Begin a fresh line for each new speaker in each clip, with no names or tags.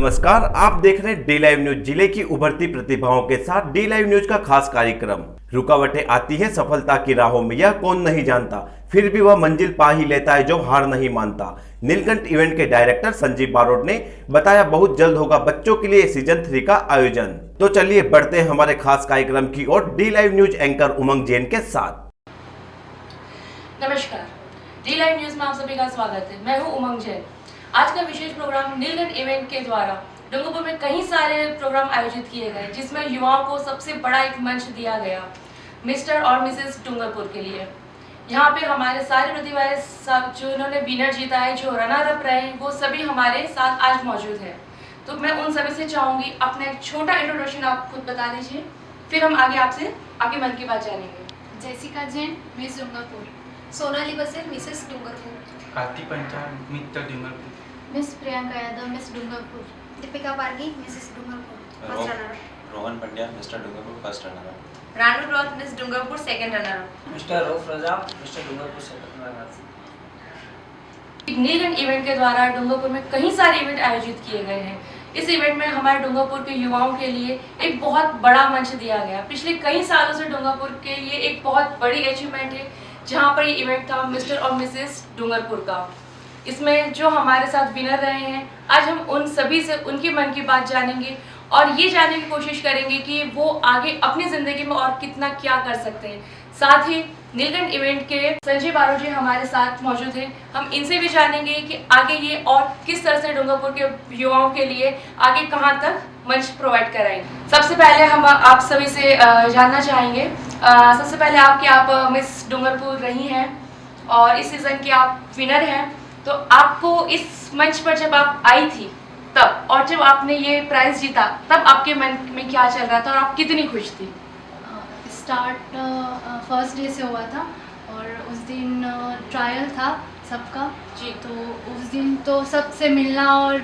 नमस्कार, आप देख रहे हैं डी लाइव न्यूज। जिले की उभरती प्रतिभाओं के साथ डी लाइव न्यूज का खास कार्यक्रम। रुकावटें आती हैं सफलता की राहों में, यह कौन नहीं जानता, फिर भी वह मंजिल पा ही लेता है जो हार नहीं मानता। नीलकंठ इवेंट के डायरेक्टर संजीव बारोट ने बताया बहुत जल्द होगा बच्चों के लिए सीजन 3 का आयोजन। तो चलिए बढ़ते हैं हमारे खास कार्यक्रम की ओर डी लाइव न्यूज एंकर उमंग जैन के साथ।
नमस्कार, डी लाइव न्यूज में आप सभी का स्वागत है। मैं हूं उमंग जैन। आज का विशेष प्रोग्राम नीलकंठ इवेंट के द्वारा डूंगरपुर में कई सारे प्रोग्राम आयोजित किए गए, जिसमें युवाओं को सबसे बड़ा एक मंच दिया गया मिस्टर और मिसेस डूंगरपुर के लिए। यहाँ पे हमारे सारे प्रतिभाएं सब जो इन्होंने विनर जीता है, जो रनर अप रहे हैं, वो सभी हमारे साथ आज मौजूद है। तो मैं उन सभी से चाहूंगी अपना एक छोटा इंट्रोडक्शन आप खुद बता दीजिए, फिर हम आगे आपसे आगे मन की बात जानेंगे।
Jessica Jain, Miss Dungarpur. Sonali Basel, Mrs Dungarpur.
Kartik Panchal, Mister Dungarpur.
Miss Priyanka Yadav, Miss Dungarpur. Deepika Pargi, Mrs Dungarpur, first runner.
Rohan Pandya, Mister Dungarpur, first runner.
Ranu Roth, Miss Dungarpur, second runner.
Mister Rauf Raza, Mister Dungarpur, second runner.
Neelkanth event के द्वारा डूंगरपुर में कई सारे इवेंट आयोजित किए गए हैं। इस इवेंट में हमारे डूंगरपुर के युवाओं के लिए एक बहुत बड़ा मंच दिया गया। पिछले कई सालों से डूंगरपुर के लिए एक बहुत बड़ी अचीवमेंट है, जहां पर ये इवेंट था मिस्टर और मिसेस डूंगरपुर का। इसमें जो हमारे साथ विनर रहे हैं, आज हम उन सभी से उनकी मन की बात जानेंगे और ये जानने की कोशिश करेंगे कि वो आगे अपनी ज़िंदगी में और कितना क्या कर सकते हैं। साथ ही नीलकंठ इवेंट के संजीव बारोट जी हमारे साथ मौजूद हैं। हम इनसे भी जानेंगे कि आगे ये और किस तरह से डूंगरपुर के युवाओं के लिए आगे कहाँ तक मंच प्रोवाइड कराएंगे। सबसे पहले हम आप सभी से जानना चाहेंगे, सबसे पहले आप मिस डूंगरपुर रही हैं और इस सीज़न की आप विनर हैं, तो आपको इस मंच पर जब आप आई थी तब, और जब आपने ये प्राइज़ जीता तब आपके मन में क्या चल रहा था और आप कितनी खुश थी?
स्टार्ट फर्स्ट डे से हुआ था और उस दिन ट्रायल था सबका
जी।
तो उस दिन तो सबसे मिलना और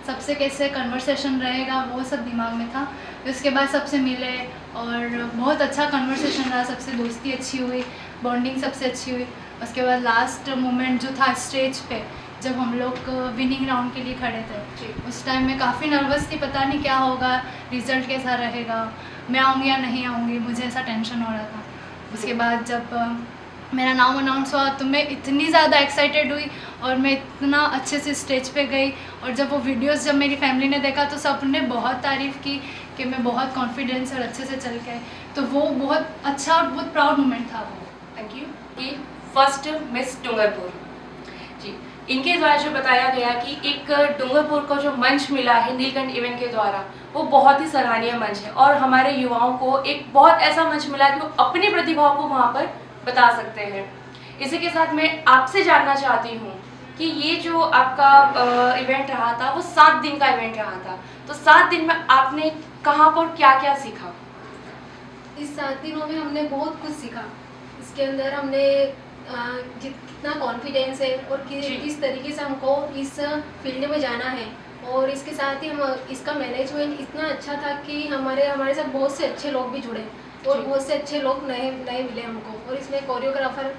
सबसे कैसे कन्वर्सेशन रहेगा वो सब दिमाग में था। उसके बाद सबसे मिले और बहुत अच्छा कन्वर्सेशन रहा, सबसे दोस्ती अच्छी हुई, बॉन्डिंग सबसे अच्छी हुई। उसके बाद लास्ट मोमेंट जो था स्टेज पे, जब हम लोग विनिंग राउंड के लिए खड़े थे, उस टाइम में काफ़ी नर्वस थी, पता नहीं क्या होगा, रिज़ल्ट कैसा रहेगा, मैं आऊँगी या नहीं आऊँगी, मुझे ऐसा टेंशन हो रहा था। उसके बाद जब मेरा नाम अनाउंस हुआ तो मैं इतनी ज़्यादा एक्साइटेड हुई और मैं इतना अच्छे से स्टेज पे गई। और जब वो वीडियोस जब मेरी फैमिली ने देखा तो सब ने बहुत तारीफ़ की कि मैं बहुत कॉन्फिडेंस और अच्छे से चल के आई। तो वो बहुत अच्छा और बहुत प्राउड मोमेंट था वो।
Thank you. ये फर्स्ट मिस डूंगरपुर जी, इनके द्वारा जो बताया गया कि एक डूंगरपुर को जो मंच मिला है नीलकंठ इवेंट के द्वारा, वो बहुत ही सराहनीय मंच है और हमारे युवाओं को एक बहुत ऐसा मंच मिला कि वो अपनी प्रतिभाओं को वहाँ पर बता सकते हैं। इसी के साथ मैं आपसे जानना चाहती हूँ कि ये जो आपका इवेंट रहा था वो 7 दिन का इवेंट रहा था, तो 7 दिन में आपने कहाँ पर क्या क्या सीखा?
इस 7 दिनों में हमने बहुत कुछ सीखा। इसके अंदर हमने कितना कॉन्फिडेंस है और किस तरीके से हमको इस फील्ड में जाना है, और इसके साथ ही हम इसका मैनेजमेंट इतना अच्छा था कि हमारे साथ बहुत से अच्छे लोग भी जुड़े और बहुत से अच्छे लोग नए मिले हमको। और इसमें कोरियोग्राफर,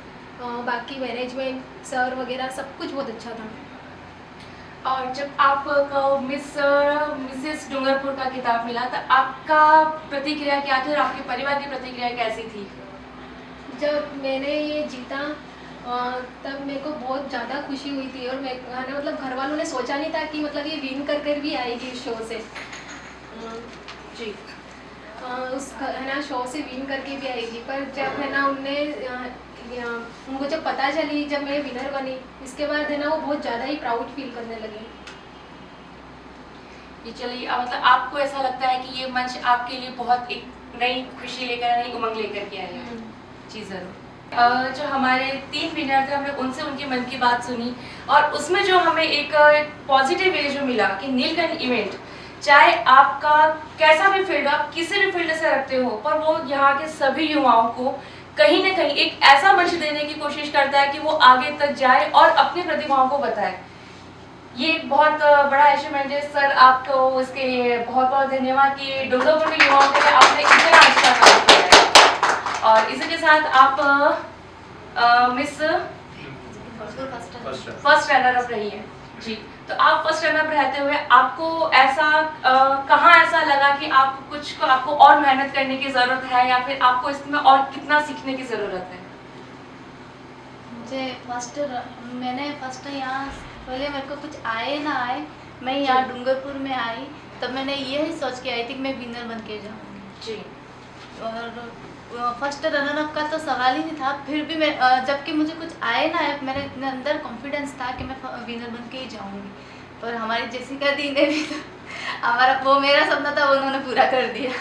बाकी मैनेजमेंट सर वगैरह सब कुछ बहुत अच्छा था।
और जब आपको मिसेस डूंगरपुर का खिताब मिला तो आपका प्रतिक्रिया क्या थी और आपके परिवार की प्रतिक्रिया कैसी थी?
जब मैंने ये जीता तब मेरे को बहुत ज़्यादा खुशी हुई थी और मतलब घर वालों ने सोचा नहीं था कि मतलब ये विन कर भी आएगी इस शो से
जी।
उस शो से विन करके भी आएगी। पर जब है ना उनको जब पता चली, जब मैं विनर बनी, इसके बाद है ना वो बहुत ज़्यादा ही प्राउड फील करने लगी।
ये चलिए, मतलब आपको ऐसा लगता है कि ये मंच आपके लिए बहुत एक नई खुशी लेकर, नई उमंग लेकर के आया है? जी ज़रूर। जो हमारे 3 विनर थे, हमने उनसे उनकी मन की बात सुनी और उसमें जो हमें एक पॉजिटिव वे जो मिला कि नीलकंठ इवेंट, चाहे आपका कैसा भी फील्ड हो, आप किसी भी फील्ड से रखते हो, पर वो यहाँ के सभी युवाओं को कहीं ना कहीं एक ऐसा मंच देने की कोशिश करता है कि वो आगे तक जाए और अपनी प्रतिभाओं को बताए। ये एक बहुत बड़ा अचीवमेंट है सर, आपको इसके लिए बहुत बहुत धन्यवाद कि डूंगरपुर के युवाओं के लिए आपने इतना अच्छा काम किया है। और इसी के साथ आप मिस फर्स्ट रनर अप रही है। जी, तो आप फर्स्ट रनर रहते हुए आपको ऐसा कहाँ ऐसा लगा कि आपको और मेहनत करने की ज़रूरत है या फिर आपको इसमें और कितना सीखने की ज़रूरत है?
मुझे मैंने फर्स्ट यहाँ पहले मेरे को कुछ आए ना आए, मैं यहाँ डूंगरपुर में आई तब मैंने यही सोच के आई थी कि मैं विनर बन के जाऊँगी
जी।
और फर्स्ट रनर अप का तो सवाल ही नहीं था, फिर भी मैं जबकि मुझे कुछ आए ना आए मेरे इतने अंदर कॉन्फिडेंस था कि मैं विनर बन के ही जाऊँगी। पर हमारी जेसिका दी ने भी वो मेरा सपना था वो उन्होंने पूरा कर दिया।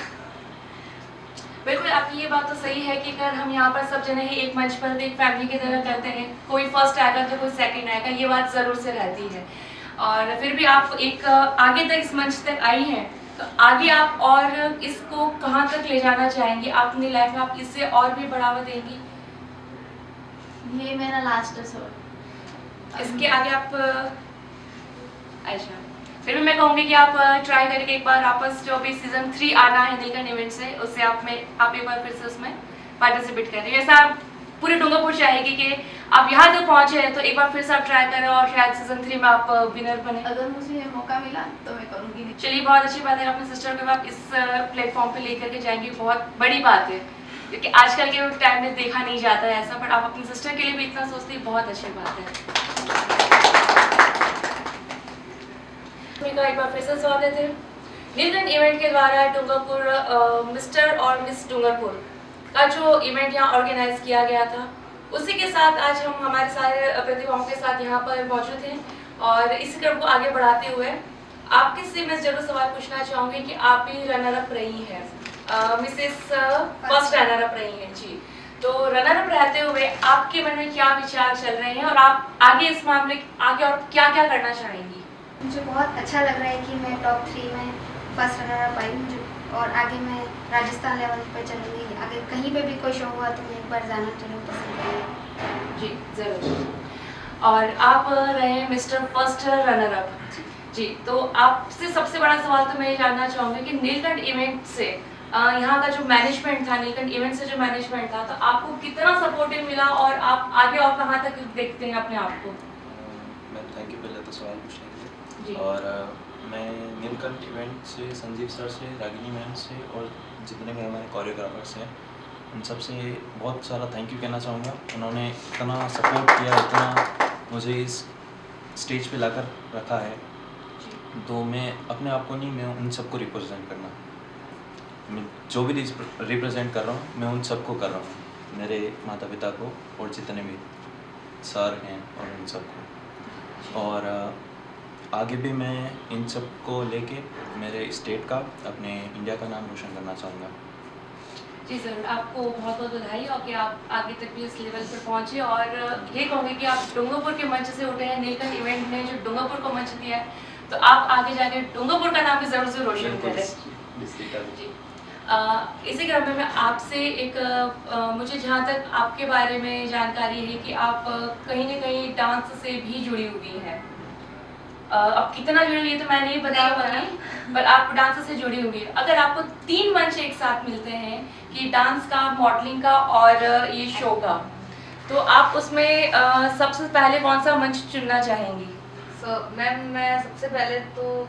बिल्कुल, आपकी ये बात तो सही है कि अगर हम यहाँ पर सब जने ही एक मंच पर एक फैमिली की तरह करते हैं, कोई फर्स्ट आएगा तो कोई सेकंड आएगा, ये बात ज़रूर से रहती है। और फिर भी आप एक आगे तक इस मंच तक आई हैं, तो आगे आप और इसको कहाँ तक ले जाना चाहेंगी? आप अपनी लाइफ में आप इससे और भी बढ़ावा देंगी?
ये मेरा लास्ट शो।
इसके आगे आप अच्छा, फिर भी मैं कहूँगी कि आप ट्राई करके एक बार वापस जो अभी सीजन 3 आना है नीलकंठ इवेंट से, उससे आप एक बार फिर से उसमें पार्टिसिपेट करें। ऐसा पूरे डूंगरपुर चाहेगी कि आप यहाँ तक पहुँचे हैं तो एक बार फिर से आप ट्राई करें और शायद सीजन 3 में आप विनर बने।
अगर मुझे ये मौका मिला तो मैं करूँगी।
चलिए, बहुत अच्छी बात है, अपने सिस्टर को आप इस प्लेटफॉर्म पे लेकर के जाएंगी, बहुत बड़ी बात है, क्योंकि आजकल के टाइम में देखा नहीं जाता है ऐसा, बट आप अपनी सिस्टर के लिए भी इतना सोचती है, बहुत अच्छी बात है। एक बार फिर से स्वागत है। नीलकंठ इवेंट के द्वारा डूंगरपुर मिस्टर और मिस डूंगरपुर का जो इवेंट यहाँ ऑर्गेनाइज किया गया था, उसी के साथ आज हम हमारे सारे प्रतिभाओं के साथ यहाँ पर मौजूद हैं और इसी क्रम को आगे बढ़ाते हुए आपके से मैं जरूर सवाल पूछना चाहूँगी कि आप भी रनर अप रही हैं, मिसेस फर्स्ट रनर अप रही हैं जी, तो रनर अप रहते हुए आपके मन में क्या विचार चल रहे हैं और आप आगे इस मामले आगे और क्या क्या करना चाहेंगी?
मुझे बहुत अच्छा लग रहा है कि मैं टॉप 3 में फर्स्ट रनर अप आई मुझे, और आगे मैं राजस्थान लेवल पर चलूँगी। आगे कहीं पे भी कोई शो हुआ तो मैं एक बार जाना जरूर पसंद करूँगी।
जी ज़रूर। और आप रहे मिस्टर फर्स्ट रनर अप जी, तो आपसे सबसे बड़ा सवाल तो मैं ये जानना चाहूँगी कि नीलकंठ इवेंट से यहाँ का जो मैनेजमेंट था, नीलकंठ इवेंट से जो मैनेजमेंट था, तो आपको कितना सपोर्टिव मिला और आप आगे और कहाँ तक देखते हैं अपने आप को?
मैं थैंक यू पहले तो सवाल पूछने के
जी।
लिए। और मैं नीलकंठ इवेंट से, संजीव सर से, रागिनी मैम से और जितने भी हमारे कोरियोग्राफर्स हैं उन सब से बहुत सारा थैंक यू कहना चाहूँगा। उन्होंने इतना सपोर्ट किया, इतना मुझे इस स्टेज पे लाकर रखा है, तो मैं अपने आप को नहीं, मैं उन सबको रिप्रेजेंट करना, मैं जो भी रिप्रेजेंट कर रहा हूँ मैं उन सबको कर रहा हूँ, मेरे माता पिता को और जितने भी सर हैं और उन सबको। और आगे भी मैं इन सब को लेके मेरे स्टेट का, अपने इंडिया का नाम रोशन करना चाहूँगा।
जी ज़रूर, आपको बहुत बहुत बधाई और कि आप आगे तक भी इस लेवल पर पहुँचे। और ये कहूँगी कि आप डूंगरपुर के मंच से उठे हैं, नीलकंठ इवेंट ने जो डूंगरपुर को मंच दिया है, तो आप आगे जाके डूंगरपुर का नाम भी ज़रूर से रोशन करें। जी, इसी क्रम में मैं आपसे एक मुझे जहाँ तक आपके बारे में जानकारी है कि आप कहीं ना कहीं डांस से भी जुड़ी हुई हैं। अब कितना जुड़ी हुई है तो मैं नहीं बता पाई, पर आप डांस से जुड़ी हुई है। अगर आपको 3 मंच एक साथ मिलते हैं कि डांस का, मॉडलिंग का और ये शो का, तो आप उसमें सबसे पहले कौन सा मंच चुनना चाहेंगी?
मैम मैं सबसे पहले तो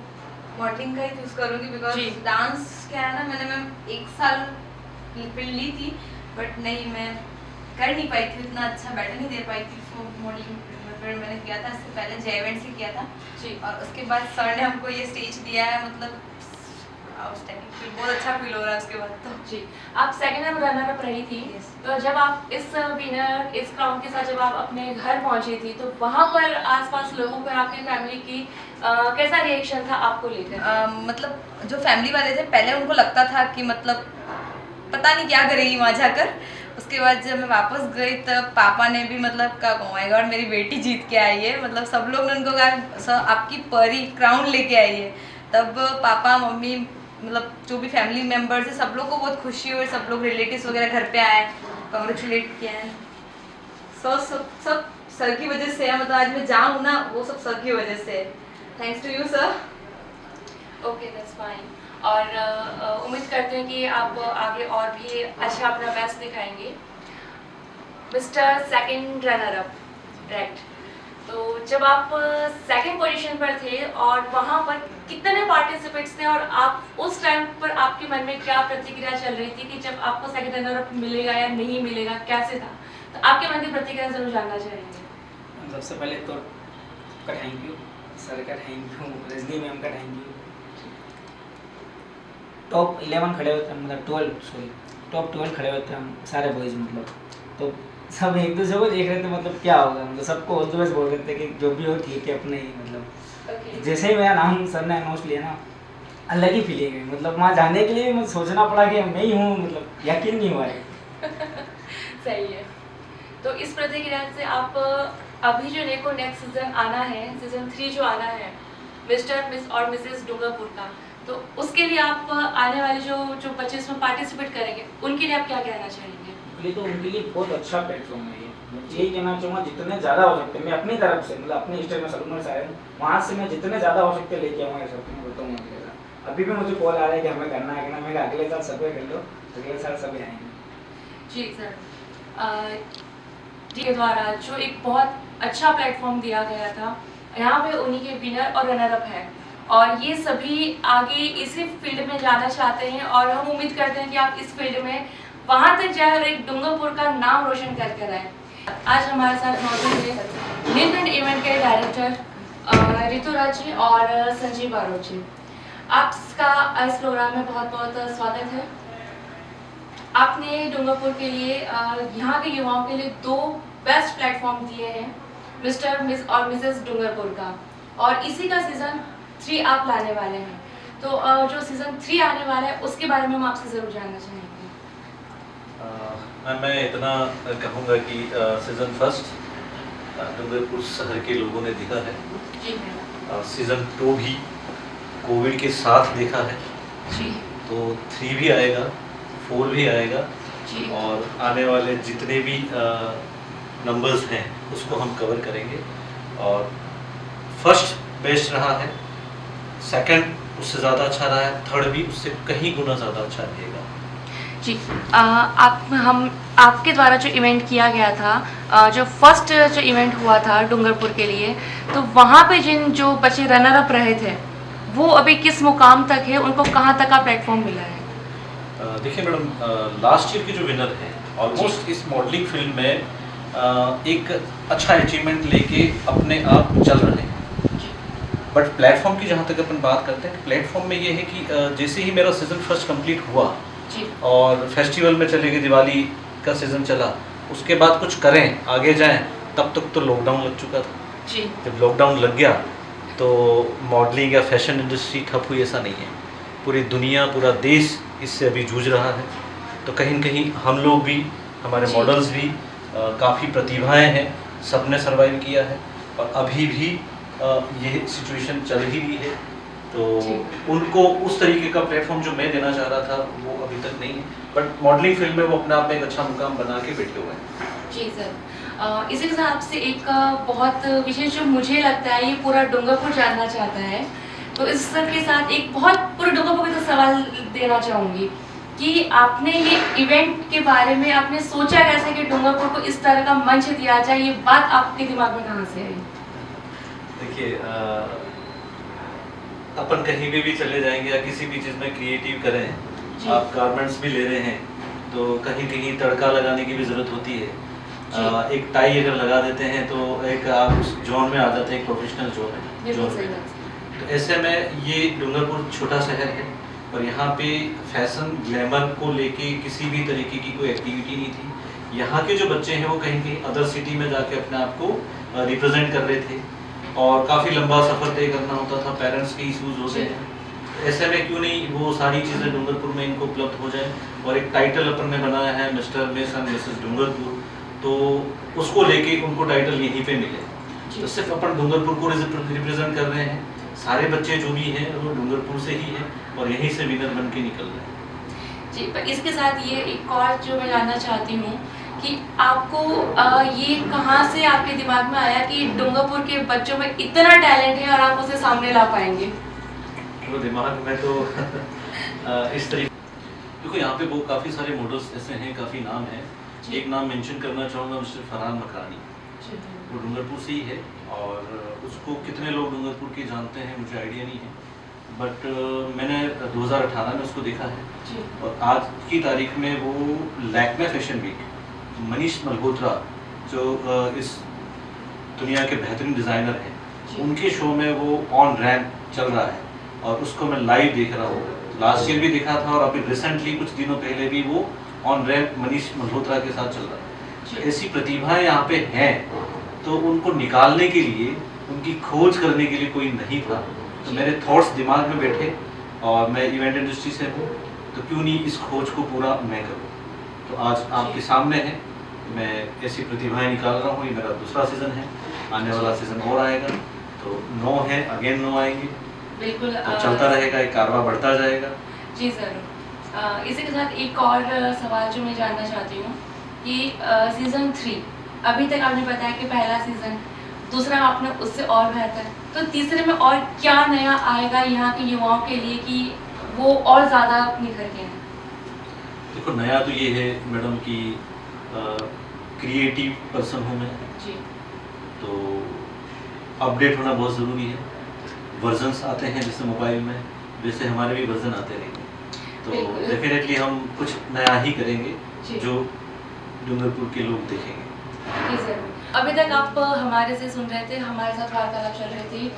मॉडलिंग का ही चूज़ करूँगी, बिकॉज डांस क्या है ना, मैंने मैम 1 साल फील्ड ली थी, बट नहीं, मैं कर नहीं पाई थी, उतना अच्छा बैटर नहीं दे पाई थी। तो मॉडलिंग फिर मैंने किया था, इससे पहले जे इवेंट से किया था जी, और उसके बाद सर ने हमको ये स्टेज दिया है, मतलब फिर बहुत अच्छा फील हो रहा है उसके बाद तो
जी। आप सेकंड टाइम रनर अप रही थी, तो जब आप इस विनर, इस क्राउन के साथ जब आप अपने घर पहुंची थी, तो वहाँ पर आसपास लोगों पर, आपकी फैमिली की कैसा रिएक्शन था आपको लेकर?
मतलब जो फैमिली वाले थे, पहले उनको लगता था कि मतलब पता नहीं क्या करेगी वहाँ जाकर। उसके बाद जब मैं वापस गई तब पापा ने भी मतलब कहा, ओह माय गॉड मेरी बेटी जीत के आई है, मतलब सब लोग ने उनको कहा सर आपकी परी क्राउन लेके आई है। तब पापा, मम्मी, मतलब जो भी फैमिली मेम्बर्स है, सब लोग को बहुत खुशी हुई, सब लोग रिलेटिव्स वगैरह घर पे आए, कॉन्ग्रेचुलेट किया है। सब सर की वजह से है, मतलब आज मैं जाऊँ ना, वो सब सर की वजह से। Thanks to you sir.
Okay, that's fine. और उम्मीद करते हैं कि आप आगे और भी अच्छा अपना बेस्ट दिखाएंगे। Mister second runner up, right, तो जब आप सेकंड पोजीशन पर थे और वहाँ पर कितने पार्टिसिपेंट्स थे और आप उस टाइम पर आपके मन में क्या प्रतिक्रिया चल रही थी कि जब आपको सेकंड रनर अप मिलेगा या नहीं मिलेगा, कैसे था? तो आपके मन की प्रतिक्रिया जरूर जानना चाहेंगे।
सबसे पहले तो का थैंक यू, सर का थैंक यू, रजनी मैम का थैंक यू। टॉप 11 खड़े होते हैं, मतलब 12 टॉप 12 खड़े होते हैं हम सारे बॉयज़, मतलब तो सब एक दूसरे को देख रहे थे, मतलब क्या होगा, मतलब सबको ऑल द बेस्ट बोल रहे थे कि जो भी हो ठीक है अपने ही, मतलब जैसे ही मेरा नाम सर ने अनाउंस लिया ना, अलग ही फीलिंग है, मतलब वहाँ जाने के लिए मुझे सोचना पड़ा कि मैं ही हूँ, मतलब यकीन नहीं हुआ है।
सही है। तो इस प्रतिक्रिया से आप अभी जो नेक्स्ट सीजन आना है, सीजन 3 जो आना है, मिस्टर मिस और मिसेस डूंगरपुर का, तो उसके लिए आप आने वाले जो बच्चे इसमें पार्टिसिपेट करेंगे उनके लिए आप क्या कहना चाहेंगे?
तो उनके लिए बहुत अच्छा प्लेटफॉर्म है ये। मैं यही कहना चाहूँगा जितने ज़्यादा हो सकते हैं, मैं अपनी तरफ से, मतलब अपने स्टेट में सलून से आया हूँ, वहाँ से मैं जितने ज़्यादा हो सकते लेके आऊँगा इस अपने बताऊँ अगले। अभी भी मुझे कॉल आ रहा है कि हमें करना है, कि मैं अगले साल सब कर लो, अगले साल सभी आएंगे।
जी सर, के द्वारा जो एक बहुत अच्छा प्लेटफॉर्म दिया गया था, यहाँ पे उन्हीं के विनर और रनर अप है और ये सभी आगे इसी फील्ड में जाना चाहते हैं और हम उम्मीद करते हैं कि आप इस फील्ड में वहाँ तक जाए और एक डूंगरपुर का नाम रोशन करके आए। आज हमारे साथ मौजूद है नीलकंठ इवेंट के डायरेक्टर ऋतुराज जी और संजीव बारोट जी। आपका इस प्रोग्राम में बहुत बहुत स्वागत है। आपने डूंगरपुर के लिए, यहाँ के युवाओं के लिए 2 बेस्ट प्लेटफॉर्म दिए हैं, मिस्टर मिस और मिसेस डूंगरपुर का, और इसी का सीज़न 3 आप लाने वाले हैं। तो जो सीज़न 3 आने वाला है उसके बारे में हम आपसे ज़रूर जानना चाहेंगे।
मैं इतना कहूँगा कि सीज़न 1 डूंगरपुर शहर के लोगों ने देखा है
जी।
सीज़न 2 भी कोविड के साथ देखा है
जी।
तो 3 भी आएगा, 4 भी आएगा
जी।
और आने वाले जितने भी नंबर्स हैं उसको हम कवर करेंगे। और फर्स्ट बेस्ट रहा है, सेकंड उससे ज़्यादा अच्छा रहा है, थर्ड भी उससे कहीं गुना ज़्यादा अच्छा रहेगा।
जी, आपके द्वारा जो इवेंट किया गया था, जो फर्स्ट जो इवेंट हुआ था डूंगरपुर के लिए, तो वहाँ पे जो बच्चे रनर अप रहे थे वो अभी किस मुकाम तक है, उनको कहाँ तक का प्लेटफॉर्म मिला है?
देखिए मैडम, लास्ट ईयर के जो विनर हैं ऑलमोस्ट इस मॉडलिंग फील्ड में एक अच्छा अचीवमेंट लेके अपने आप चल रहे हैं। बट प्लेटफॉर्म की जहाँ तक अपन बात करते हैं, प्लेटफॉर्म में ये है कि जैसे ही मेरा सीज़न 1 कंप्लीट हुआ
जी। और
फेस्टिवल में चले गए, दिवाली का सीज़न चला, उसके बाद कुछ करें आगे जाएं, तब तक तो लॉकडाउन लग चुका था
जी।
जब लॉकडाउन लग गया तो मॉडलिंग या फैशन इंडस्ट्री ठप हुई ऐसा नहीं है, पूरी दुनिया पूरा देश इससे अभी जूझ रहा है। तो कहीं न कहीं हम लोग भी, हमारे मॉडल्स भी, काफ़ी प्रतिभाएं हैं, सब ने सर्वाइव किया है और अभी भी ये सिचुएशन चल ही रही है। तो उनको उस तरीके का प्लेटफॉर्म जो मैं देना चाह रहा था वो अभी तक नहीं है, बट मॉडलिंग फील्ड में वो अपने आप में एक अच्छा मुकाम बना के बैठे हुए हैं।
जी सर, इसी के साथ आपसे एक बहुत विशेष जो मुझे लगता है ये पूरा डूंगरपुर जानना चाहता है, तो इस सर के साथ एक बहुत पूरे डूंगरपुर के साथ सवाल देना चाहूँगी कि आपने ये इवेंट के बारे में आपने सोचा कैसे कि डूंगरपुर को इस तरह का मंच दिया जाए, ये बात आपके दिमाग में कहाँ से आई?
देखिए, अपन कहीं भी चले जाएंगे या किसी भी चीज़ में क्रिएटिव करें, आप गारमेंट्स भी ले रहे हैं तो कहीं कहीं तड़का लगाने की भी ज़रूरत होती है। एक टाई अगर लगा देते हैं तो एक आप उस जोन में आ जाते हैं, एक प्रोफेशनल जोन में। तो ऐसे में ये डूंगरपुर छोटा शहर है और यहाँ पे फैशन ग्लैमर को लेके किसी भी तरीके की कोई एक्टिविटी नहीं थी। यहाँ के जो बच्चे हैं वो कहीं कहीं अदर सिटी में जाके अपने आप को रिप्रेजेंट कर रहे थे और काफ़ी लंबा सफ़र तय करना होता था, पेरेंट्स के इशूज़ होते हैं। ऐसे में क्यों नहीं वो सारी चीज़ें डूंगरपुर में इनको उपलब्ध हो जाए। और एक टाइटल अपन ने बनाया है mister miss and Mrs Dungarpur, तो उसको लेके उनको टाइटल यहीं पे मिले। तो सिर्फ अपन डूंगरपुर को रिप्रेजेंट कर रहे हैं, सारे बच्चे जो भी हैं वो डूंगरपुर से ही हैं और यहीं से विनर बन के निकल रहे हैं।
जी, पर इसके साथ ये एक और जो मैं जानना चाहती हूँ कि आपको ये कहाँ से आपके दिमाग में आया कि डूंगरपुर के बच्चों में इतना टैलेंट है और आप उसे सामने ला पाएंगे?
तो दिमाग में तो इस तरीके, देखो यहाँ पे वो काफ़ी सारे मॉडल्स ऐसे हैं, काफ़ी नाम हैं। एक नाम मेंशन करना चाहूँगा, मिस्टर फरहान मकरानी, वो डूंगरपुर से ही है और उसको कितने लोग डूंगरपुर के जानते हैं मुझे आइडिया नहीं है, बट मैंने 2018 में उसको देखा है
जी।
और आज की तारीख में वो लैक्मे फैशन वीक, मनीष मल्होत्रा जो इस दुनिया के बेहतरीन डिज़ाइनर हैं, उनके शो में वो ऑन रैंप चल रहा है और उसको मैं लाइव देख रहा हूँ। लास्ट ईयर भी देखा था और अभी रिसेंटली कुछ दिनों पहले भी वो ऑन रैंप मनीष मल्होत्रा के साथ चल रहा है। तो ऐसी प्रतिभाएं यहाँ पे हैं, तो उनको निकालने के लिए, उनकी खोज करने के लिए कोई नहीं था। तो मेरे थॉट्स दिमाग में बैठे और मैं इवेंट इंडस्ट्री से हूँ, तो क्यों नहीं इस खोज को पूरा मैं करूँ। तो आज आपके सामने है, मैं ऐसी प्रतिभाएं निकाल रहा हूँ। ये मेरा दूसरा सीज़न है, आने वाला सीज़न और आएगा, तो 9 है, अगेन 9 आएंगे,
बिल्कुल
तो चलता रहेगा, एक कारवा बढ़ता जाएगा।
जी ज़रूर। इसी के साथ एक और सवाल जो मैं जानना चाहती हूँ कि सीज़न 3 अभी तक आपने बताया कि पहला सीज़न, दूसरा आपने उससे और बेहतर, तो तीसरे में और क्या नया आएगा यहाँ के युवाओं के लिए कि वो और ज़्यादा निखर के हैं?
देखो, नया तो ये है मैडम कि क्रिएटिव पर्सन हूँ मैं
जी।
तो अपडेट होना बहुत ज़रूरी है। वर्जन्स आते हैं जैसे मोबाइल में, वैसे हमारे भी वर्जन आते रहेंगे, तो डेफिनेटली हम कुछ नया ही करेंगे जो डूंगरपुर के लोग देखेंगे।
जी ज़रूर। अभी तक आप हमारे से सुन रहे थे, हमारे साथ वार्तालाप चल रही थी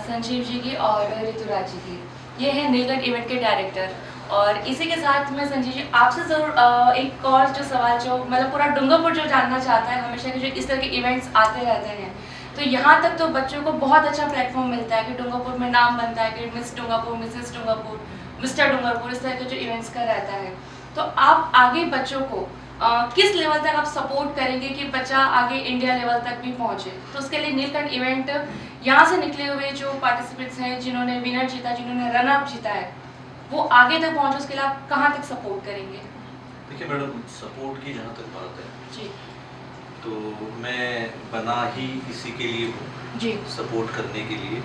संजीव जी की और ऋतुराज जी की। ये है नीलकंठ इवेंट के डायरेक्टर। और इसी के साथ मैं संजीव जी आपसे ज़रूर एक और जो सवाल जो मतलब पूरा डूंगरपुर जो जानना चाहता है हमेशा कि जो इस तरह के इवेंट्स आते रहते हैं, तो यहाँ तक तो बच्चों को बहुत अच्छा प्लेटफॉर्म मिलता है कि डूंगरपुर में नाम बनता है कि miss Dungarpur, Mrs Dungarpur, mister Dungarpur, इस तरह के जो इवेंट्स का रहता है। तो आप आगे बच्चों को किस लेवल तक आप सपोर्ट करेंगे कि बच्चा आगे इंडिया लेवल तक भी पहुँचे? तो उसके लिए नीलकंठ इवेंट यहाँ से निकले हुए जो पार्टिसिपेंट्स हैं, जिन्होंने विनर जीता, जिन्होंने रन अप जीता है, वो आगे तक पहुँचे, उसके लिए आप कहाँ तक सपोर्ट करेंगे?
देखिए मैडम, सपोर्ट की जहाँ तक बात है
जी,
तो मैं बना ही इसी के लिए हूँ
जी,
सपोर्ट करने के लिए।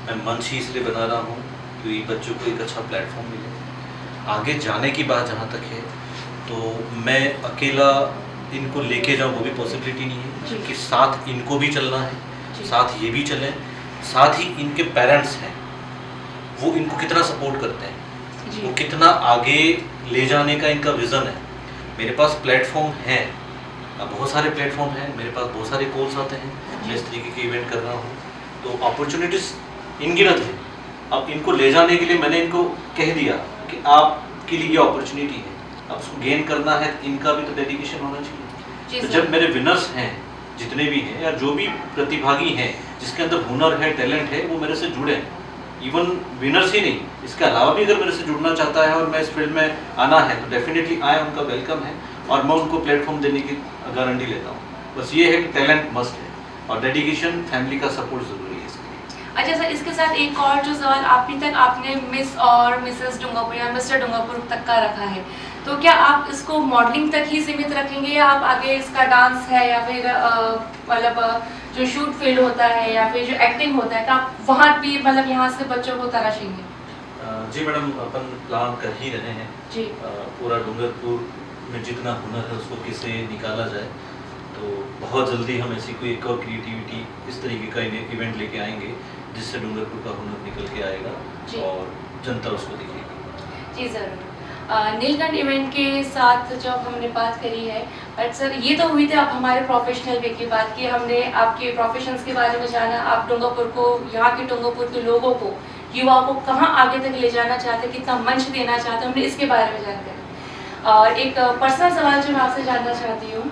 मैं मंच ही इसलिए बना रहा हूँ कि बच्चों को एक अच्छा प्लेटफॉर्म मिले। आगे जाने की बात जहाँ तक है, तो मैं अकेला इनको लेके जाऊँ वो भी पॉसिबिलिटी नहीं है, कि साथ इनको भी चलना है, साथ ये भी चलें, साथ ही इनके पेरेंट्स हैं वो इनको कितना सपोर्ट करते हैं, वो कितना आगे ले जाने का इनका विज़न है। मेरे पास प्लेटफॉर्म है, अब बहुत सारे प्लेटफॉर्म हैं, मेरे पास बहुत सारे कॉल्स आते हैं, मैं इस तरीके के इवेंट कर रहा हूँ, तो अपॉर्चुनिटीज़ इनगिनत है। अब इनको ले जाने के लिए मैंने इनको कह दिया कि आपके लिए ये अपॉर्चुनिटी है, अब उसको गेन करना है, इनका भी तो डेडिकेशन होना चाहिए। तो जब मेरे विनर्स हैं जितने भी हैं या जो भी प्रतिभागी हैं जिसके अंदर हुनर है, टैलेंट है, वो मेरे से जुड़े हैं। इवन विनर्स ही नहीं, इसके अलावा भी अगर मेरे से जुड़ना चाहता है और मैं इस फील्ड में आना है तो डेफिनेटली आए, उनका वेलकम है और मैं उनको प्लेटफॉर्म देने की गारंटी लेता हूँ। बस ये है कि टैलेंट मस्ट है और डेडिकेशन, फैमिली का सपोर्ट ज़रूरी है इसके लिए।
अच्छा सर, इसके साथ एक और जो सवाल, अभी तक आपने मिस और मिसेस डूंगरपुर या मिस्टर डूंगरपुर तक का रखा है, तो क्या आप इसको मॉडलिंग तक ही सीमित रखेंगे या आप आगे इसका डांस है या फिर मतलब जो शूट फील्ड होता है या फिर जो एक्टिंग होता है, तो आप वहाँ भी मतलब यहाँ से बच्चों को तराशेंगे?
जी मैडम, अपन प्लान कर ही रहे हैं
जी।
पूरा डूंगरपुर में जितना हुनर है उसको कैसे निकाला जाए, तो बहुत जल्दी हम ऐसी कोई एक और क्रिएटिविटी इस तरीके का इवेंट लेके आएंगे जिससे डूंगरपुर का हुनर निकल के आएगा और जनता उसको दिखेगी।
जी ज़रूर। नीलकंठ इवेंट के साथ जब हमने बात करी है, बट सर ये तो हुई थी आप हमारे प्रोफेशनल वे की बात की, हमने आपके प्रोफेशंस के बारे में जाना, आप डूंगरपुर को, यहाँ के डूंगरपुर के लोगों को, युवाओं को कहाँ आगे तक ले जाना चाहते, कितना मंच देना चाहते, हमने इसके बारे में जानकारी। और एक पर्सनल सवाल जो मैं आपसे जानना चाहती हूँ,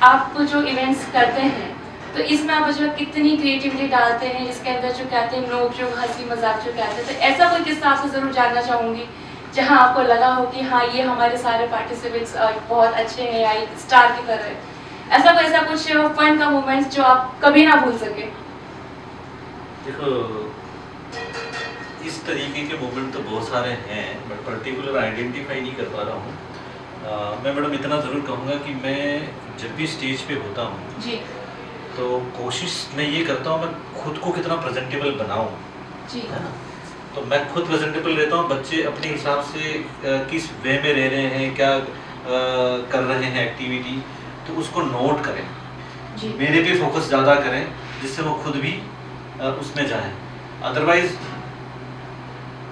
आप जो इवेंट्स करते हैं तो इसमें आप जो कितनी क्रिएटिविटी डालते हैं, जिसके अंदर जो कहते हैं नोक जो हंसी मजाक जो कहते हैं, तो ऐसा कोई किस्सा आपसे ज़रूर जानना चाहूँगी जहाँ आपको लगा हो कि हाँ ये हमारे सारे पार्टिसिपेंट्स बहुत अच्छे हैं या एक स्टार की तरह है, ऐसा कुछ फन का मोमेंट्स जो आप कभी ना भूल सके?
देखो, इस तरीके के मोमेंट तो बहुत सारे हैं, बट पर्टिकुलर आइडेंटिफाई नहीं कर पा रहा हूँ। मैं मैडम इतना ज़रूर कहूँगा कि मैं जब भी स्टेज पे होता हूँ
जी,
तो कोशिश मैं ये करता हूँ मैं खुद को कितना प्रेजेंटेबल बनाऊँ, है ना। तो मैं खुद प्रेजेंटेबल रहता हूँ, बच्चे अपने हिसाब से किस वे में रह रहे हैं, क्या कर रहे हैं एक्टिविटी, तो उसको नोट करें।
जी।
मेरे पे फोकस ज़्यादा करें जिससे वो खुद भी उसमें जाएं। अदरवाइज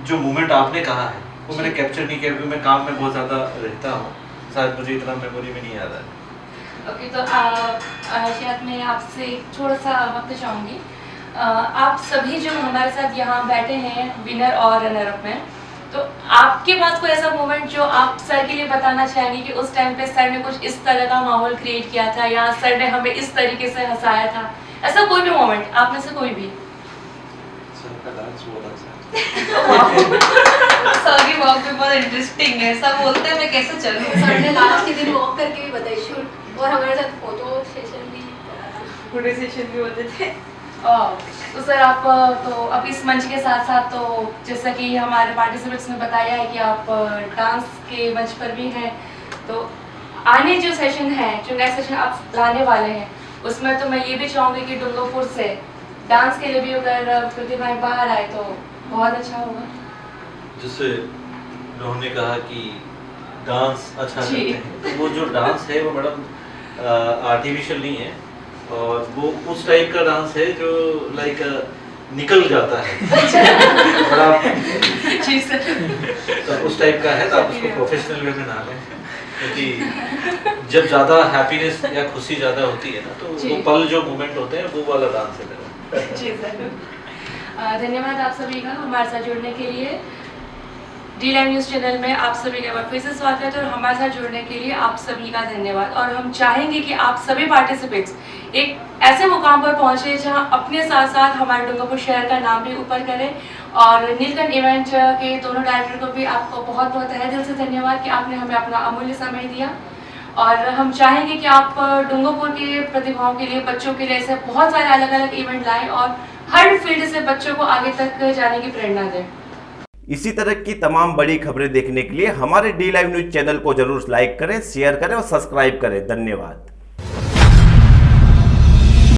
जो मोमेंट आपने कहा है वो मैंने कैप्चर नहीं किया, क्योंकि मैं काम में बहुत ज़्यादा रहता हूँ, शायद मुझे इतना मेमोरी में नहीं याद है।
ओके, तो शायद मैं आपसे थोड़ा सा वक्त चाहूँगी। आप सभी जो हमारे साथ यहाँ बैठे हैं विनर और रनर अप में, तो आपके पास कोई ऐसा मोमेंट जो आप सर के लिए बताना चाहेंगे कि उस टाइम पे सर ने कुछ इस तरह का माहौल क्रिएट किया था या सर ने हमें इस तरीके से हंसाया था, ऐसा कोई भी मोमेंट आप में से कोई भी?
सर का डांस बहुत अच्छा है।
सर की वॉक भी बहुत इंटरेस्टिंग है, सब बोलते हैं मैं कैसे चलूं।
सर ने लास्ट के दिन वॉक करके भी बताई शूट, और हमारे साथ फोटो सेशन भी
फोटो सेशन भी होते थे।
तो सर आप तो अब इस मंच के साथ साथ, तो जैसा कि हमारे पार्टिसिपेंट्स ने बताया है कि आप डांस के मंच पर भी हैं, तो आने जो सेशन है, जो नेक्स्ट सेशन आप लाने वाले हैं, उसमें तो मैं ये भी चाहूँगी कि डूंगरपुर से डांस के लिए भी अगर प्रतिभाएं बाहर आए तो बहुत अच्छा होगा।
जैसे उन्होंने कहा कि डांस अच्छा
जी।
करते हैं, तो वो जो डांस है वो मैडम आर्टिफिशियल नहीं है, और वो उस टाइप का डांस है जो लाइक निकल जाता है और आप
जी सर।
तो उस टाइप का है, तो आप उसको प्रोफेशनल वे में ना लें, क्योंकि जब ज़्यादा हैप्पीनेस या खुशी ज़्यादा होती है ना, तो
जी।
वो पल जो मोमेंट होते हैं वो वाला डांस है मेरा।
जी सर। धन्यवाद आप सभी का हमारे साथ जुड़ने के लिए। डी लाइव न्यूज़ चैनल में आप सभी का फिर से स्वागत है और हमारे साथ जुड़ने के लिए आप सभी का धन्यवाद। और हम चाहेंगे कि आप सभी पार्टिसिपेंट्स एक ऐसे मुकाम पर पहुंचे जहां अपने साथ साथ हमारे डूंगरपुर शहर का नाम भी ऊपर करें। और नीलकंठ इवेंट के दोनों डायरेक्टर को भी आपको बहुत बहुत तहे दिल से धन्यवाद कि आपने हमें अपना अमूल्य समय दिया। और हम चाहेंगे कि आप डूंगरपुर के प्रतिभाओं के लिए, बच्चों के लिए ऐसे बहुत सारे अलग अलग इवेंट लाएं और हर फील्ड से बच्चों को आगे तक जाने की प्रेरणा दें।
इसी तरह की तमाम बड़ी खबरें देखने के लिए हमारे डी लाइव न्यूज चैनल को जरूर लाइक करें, शेयर करें और सब्सक्राइब करें। धन्यवाद।